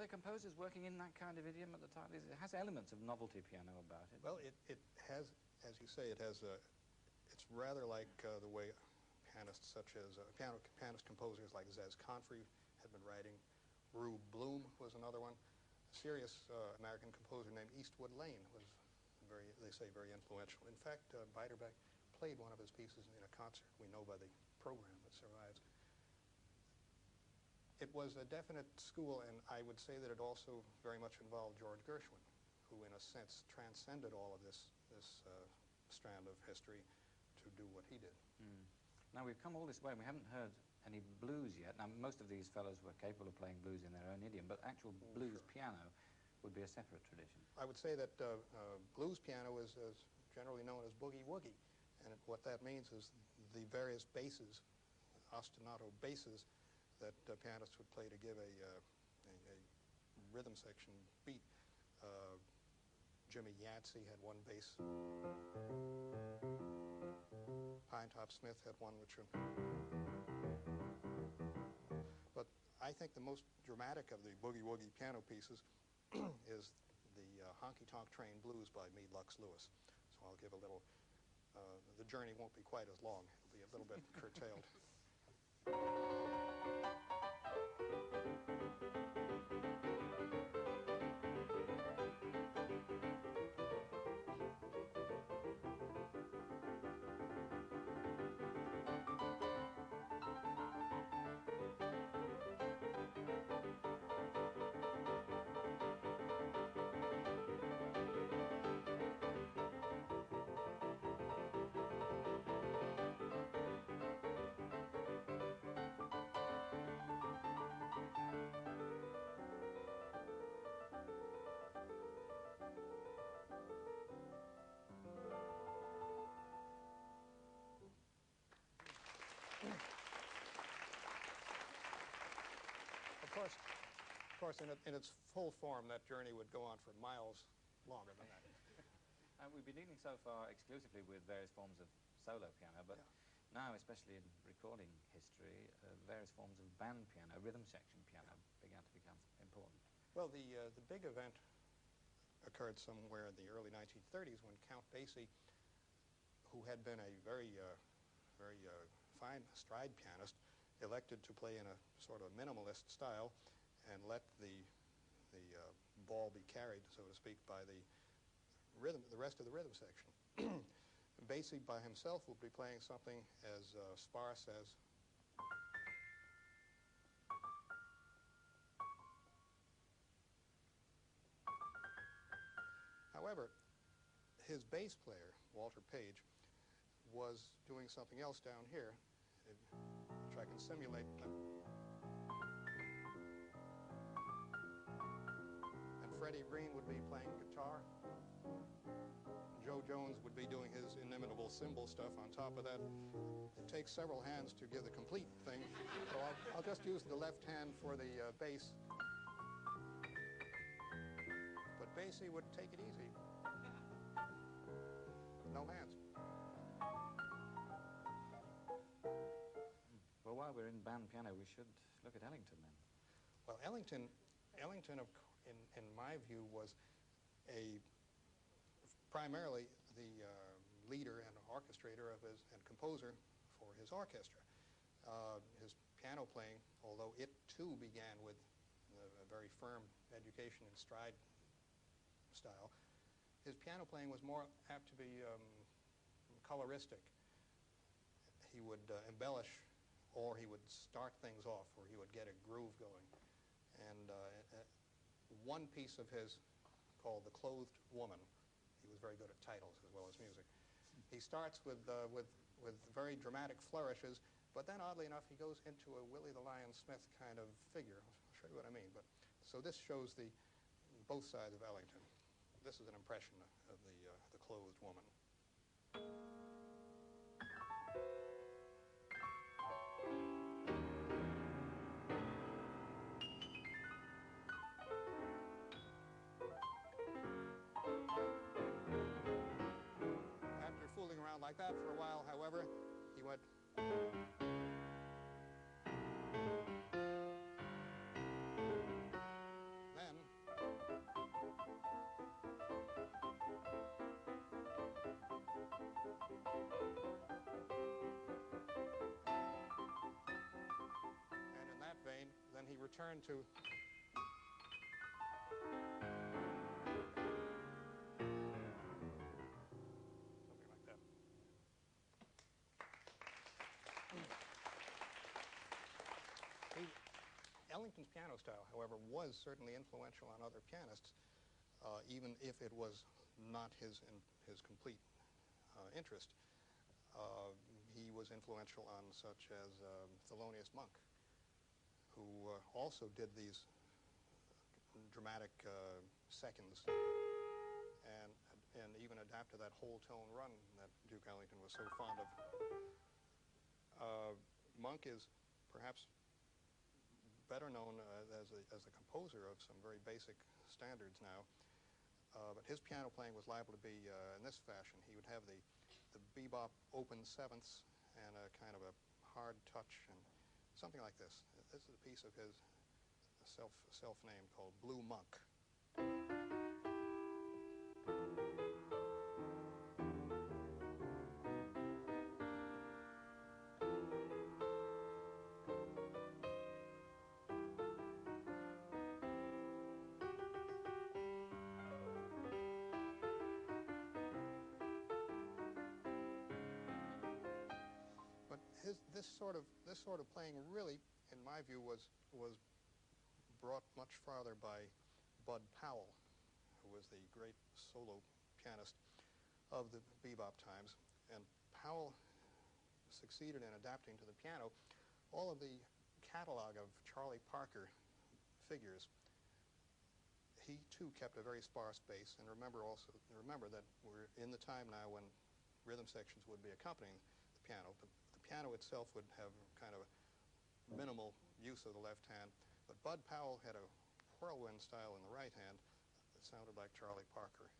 there composers working in that kind of idiom at the time? It has elements of novelty piano about it. Well, it has, as you say, it has a, it's rather like the way pianists such as, pianist composers like Zez Confrey had been writing. Rube Bloom was another one. A serious American composer named Eastwood Lane was very, they say, very influential. In fact, Beiderbecke played one of his pieces in a concert. We know by the program that survives. It was a definite school, and I would say that it also very much involved George Gershwin, who in a sense transcended all of this strand of history to do what he did. Now we've come all this way and we haven't heard any blues yet. Now most of these fellows were capable of playing blues in their own idiom, but actual blues piano would be a separate tradition. I would say that blues piano is generally known as boogie woogie, and what that means is the various basses, ostinato basses, that pianists would play to give a rhythm section beat. Jimmy Yancey had one bass. Pinetop Smith had one which would... But I think the most dramatic of the boogie-woogie piano pieces is the Honky Tonk Train Blues by Meade Lux Lewis. So I'll give a little... the journey won't be quite as long. It'll be a little bit curtailed. Of course, in its full form, that journey would go on for miles longer than that. We've been dealing so far exclusively with various forms of solo piano, but now, especially in recording history, various forms of band piano, rhythm section piano, began to become important. Well, the big event occurred somewhere in the early 1930s when Count Basie, who had been a very fine stride pianist, elected to play in a sort of minimalist style and let the ball be carried, so to speak, by the rest of the rhythm section. Basie by himself will be playing something as sparse as... However, his bass player, Walter Page, was doing something else down here, which I can simulate. And Freddie Green would be playing guitar. Joe Jones would be doing his inimitable cymbal stuff on top of that. It takes several hands to give the complete thing, so I'll just use the left hand for the bass. But Basie would take it easy. No hands. Well, while we're in band piano, we should look at Ellington then. Well, Ellington in my view, was primarily the leader and orchestrator of and composer for his orchestra. His piano playing, although it too began with a very firm education in stride style, his piano playing was more apt to be coloristic. He would embellish, or he would start things off, or he would get a groove going. And one piece of his, called The Clothed Woman, he was very good at titles as well as music. He starts with very dramatic flourishes, but then oddly enough he goes into a Willie the Lion Smith kind of figure. I'll show you what I mean. But so this shows both sides of Ellington. This is an impression of the Clothed Woman. After fooling around like that for a while, however, he went... Then turn to something like that. Ellington's piano style, however, was certainly influential on other pianists, even if it was not his complete interest. He was influential on such as Thelonious Monk, who also did these dramatic seconds and even adapted that whole tone run that Duke Ellington was so fond of. Monk is perhaps better known as a composer of some very basic standards now, but his piano playing was liable to be in this fashion. He would have the bebop open sevenths and a kind of a hard touch and something like this. This is a piece of his self-named called Blue Monk. But this sort of playing really, in my view, was brought much farther by Bud Powell, who was the great solo pianist of the bebop times. And Powell succeeded in adapting to the piano all of the catalog of Charlie Parker figures. He too kept a very sparse bass, and remember that we're in the time now when rhythm sections would be accompanying the piano. The piano itself would have kind of a minimal use of the left hand, but Bud Powell had a whirlwind style in the right hand that sounded like Charlie Parker.